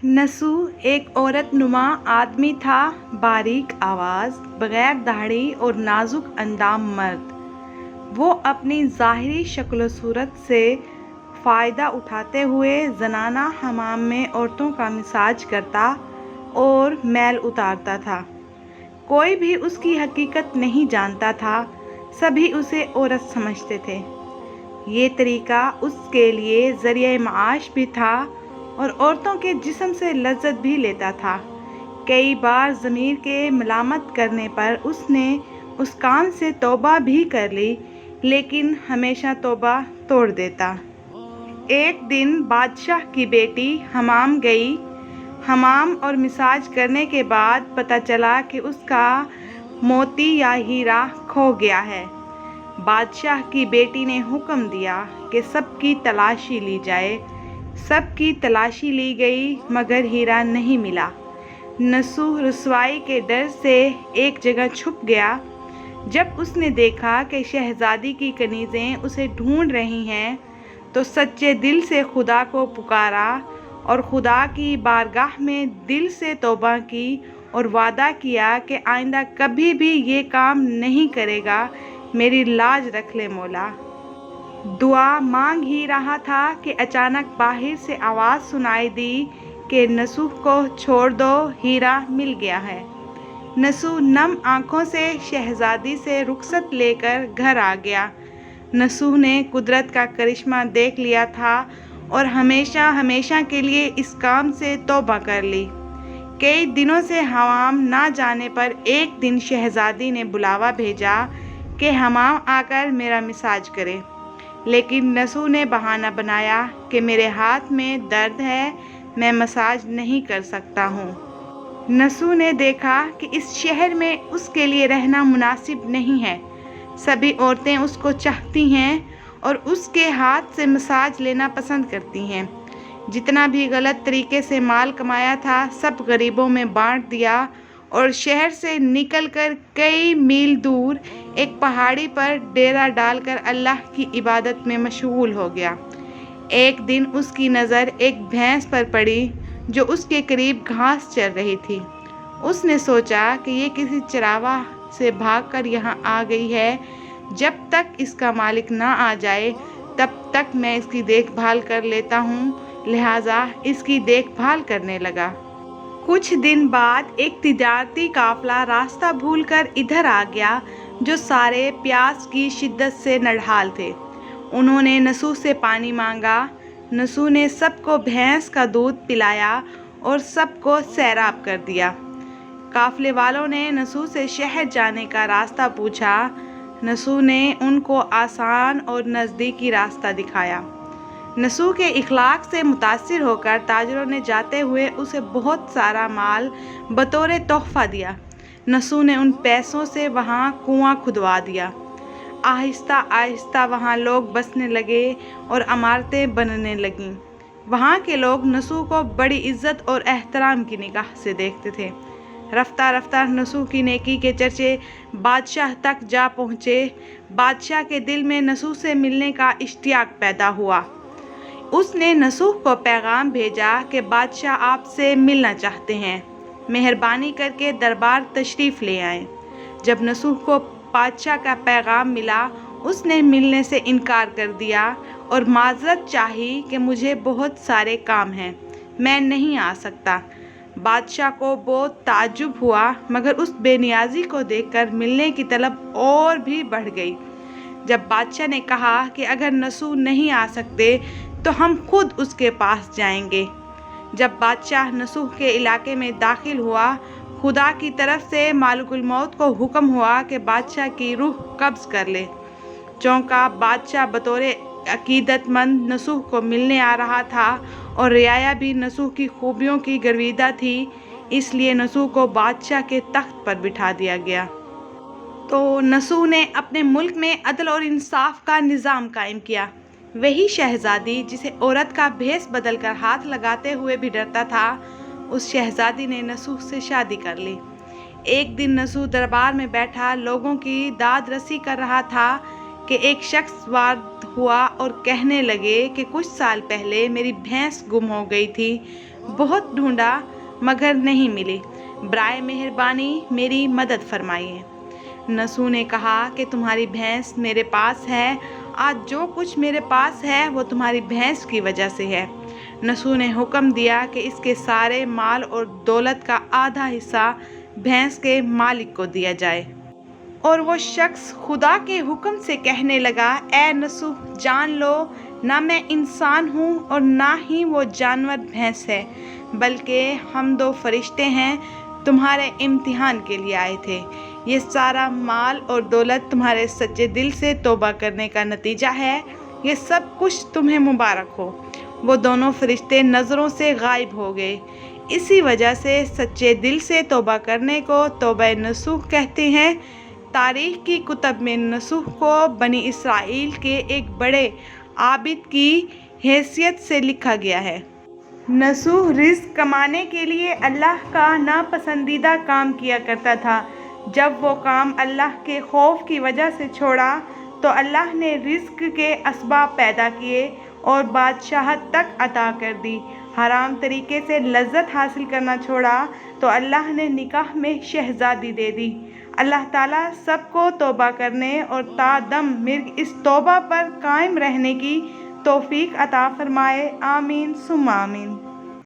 नसू एक औरत नुमा आदमी था, बारीक आवाज़, बगैर दाढ़ी और नाजुक अंदाम मर्द। वो अपनी ज़ाहिरी शक्ल सूरत से फ़ायदा उठाते हुए ज़नाना हमाम में औरतों का मिजाज करता और मैल उतारता था। कोई भी उसकी हकीकत नहीं जानता था, सभी उसे औरत समझते थे। ये तरीका उसके लिए ज़रिए माश भी था और औरतों के जिस्म से लज्जत भी लेता था। कई बार ज़मीर के मलामत करने पर उसने उस काम से तौबा भी कर ली, लेकिन हमेशा तौबा तोड़ देता। एक दिन बादशाह की बेटी हमाम गई। हमाम और मिसाज करने के बाद पता चला कि उसका मोती या हीरा खो गया है। बादशाह की बेटी ने हुक्म दिया कि सबकी तलाशी ली जाए। सबकी तलाशी ली गई, मगर हीरा नहीं मिला। नसू रुसवाई के डर से एक जगह छुप गया। जब उसने देखा कि शहजादी की कनीज़ें उसे ढूंढ रही हैं, तो सच्चे दिल से खुदा को पुकारा और खुदा की बारगाह में दिल से तौबा की और वादा किया कि आइंदा कभी भी ये काम नहीं करेगा। मेरी लाज रख ले मौला। दुआ मांग ही रहा था कि अचानक बाहर से आवाज़ सुनाई दी कि नसूह को छोड़ दो, हीरा मिल गया है। नसूह नम आँखों से शहजादी से रुखसत लेकर घर आ गया। नसूह ने कुदरत का करिश्मा देख लिया था और हमेशा हमेशा के लिए इस काम से तौबा कर ली। कई दिनों से हमाम ना जाने पर एक दिन शहजादी ने बुलावा भेजा कि हमाम आकर मेरा मिसाज करे, लेकिन नसू ने बहाना बनाया कि मेरे हाथ में दर्द है, मैं मसाज नहीं कर सकता हूँ। नसू ने देखा कि इस शहर में उसके लिए रहना मुनासिब नहीं है। सभी औरतें उसको चाहती हैं और उसके हाथ से मसाज लेना पसंद करती हैं। जितना भी गलत तरीके से माल कमाया था, सब गरीबों में बांट दिया और शहर से निकलकर कई मील दूर एक पहाड़ी पर डेरा डालकर अल्लाह की इबादत में मशगूल हो गया। एक दिन उसकी नज़र एक भैंस पर पड़ी जो उसके करीब घास चर रही थी। उसने सोचा कि ये किसी चरावा से भागकर यहाँ आ गई है। जब तक इसका मालिक ना आ जाए तब तक मैं इसकी देखभाल कर लेता हूँ, लिहाजा इसकी देखभाल करने लगा। कुछ दिन बाद एक तिजारती काफिला रास्ता भूलकर इधर आ गया, जो सारे प्यास की शिद्दत से नढाल थे। उन्होंने नसू से पानी मांगा। नसू ने सबको भैंस का दूध पिलाया और सबको सैराब कर दिया। काफिले वालों ने नसू से शहर जाने का रास्ता पूछा। नसू ने उनको आसान और नज़दीकी रास्ता दिखाया। नसू के इखलाक से मुतासिर होकर ताजरों ने जाते हुए उसे बहुत सारा माल बतौर तोहफा दिया। नसू ने उन पैसों से वहाँ कुआं खुदवा दिया। आहिस्ता आहिस्ता वहाँ लोग बसने लगे और इमारतें बनने लगीं। वहाँ के लोग नसू को बड़ी इज्जत और एहतराम की निगाह से देखते थे। रफ्ता रफ्ता नसू की नेकी के चर्चे बादशाह तक जा पहुँचे। बादशाह के दिल में नसू से मिलने का इश्तियाक पैदा हुआ। उसने नसूह को पैगाम भेजा कि बादशाह आपसे मिलना चाहते हैं, मेहरबानी करके दरबार तशरीफ़ ले आएं। जब नसूह को बादशाह का पैगाम मिला, उसने मिलने से इनकार कर दिया और माजरत चाही कि मुझे बहुत सारे काम हैं, मैं नहीं आ सकता। बादशाह को बहुत ताज्जुब हुआ, मगर उस बेनियाजी को देखकर मिलने की तलब और भी बढ़ गई। जब बादशाह ने कहा कि अगर नसू नहीं आ सकते तो हम खुद उसके पास जाएंगे। जब बादशाह नसूह के इलाके में दाखिल हुआ, खुदा की तरफ से मालिकुल मौत को हुक्म हुआ कि बादशाह की रूह कब्ज़ कर ले। चौंका बादशाह बतौर अकीदतमंद नसूह को मिलने आ रहा था और रियाया भी नसूह की खूबियों की गर्विदा थी, इसलिए नसूह को बादशाह के तख्त पर बिठा दिया गया। तो नसूह ने अपने मुल्क में अदल और इंसाफ का निज़ाम कायम किया। वही शहजादी जिसे औरत का भेस बदल कर हाथ लगाते हुए भी डरता था, उस शहजादी ने नसूह से शादी कर ली। एक दिन नसूह दरबार में बैठा लोगों की दाद रसी कर रहा था कि एक शख्स वार हुआ और कहने लगे कि कुछ साल पहले मेरी भैंस गुम हो गई थी। بہت ڈھونڈا مگر نہیں ملی، برائے مہربانی میری مدد فرمائیے۔ نسو نے کہا کہ تمہاری بھینس میرے پاس ہے، آج جو کچھ میرے پاس ہے وہ تمہاری بھینس کی وجہ سے ہے۔ نسو نے حکم دیا کہ اس کے سارے مال اور دولت کا آدھا حصہ بھینس کے مالک کو دیا جائے۔ اور وہ شخص خدا کے حکم سے کہنے لگا، اے نسو، جان لو نہ میں انسان ہوں اور نہ ہی وہ جانور بھینس ہے، بلکہ ہم دو فرشتے ہیں، تمہارے امتحان کے لیے آئے تھے۔ یہ سارا مال اور دولت تمہارے سچے دل سے توبہ کرنے کا نتیجہ ہے، یہ سب کچھ تمہیں مبارک ہو۔ وہ دونوں فرشتے نظروں سے غائب ہو گئے۔ اسی وجہ سے سچے دل سے توبہ کرنے کو توبہ نصوح کہتے ہیں۔ تاریخ کی کتب میں نصوح کو بنی اسرائیل کے ایک بڑے عابد کی حیثیت سے لکھا گیا ہے۔ نصوح رزق کمانے کے لیے اللہ کا ناپسندیدہ کام کیا کرتا تھا۔ جب وہ کام اللہ کے خوف کی وجہ سے چھوڑا تو اللہ نے رزق کے اسباب پیدا کیے اور بادشاہت تک عطا کر دی۔ حرام طریقے سے لذت حاصل کرنا چھوڑا تو اللہ نے نکاح میں شہزادی دے دی۔ اللہ تعالیٰ سب کو توبہ کرنے اور تا دم مرگ اس توبہ پر قائم رہنے کی توفیق عطا فرمائے۔ آمین ثم آمین۔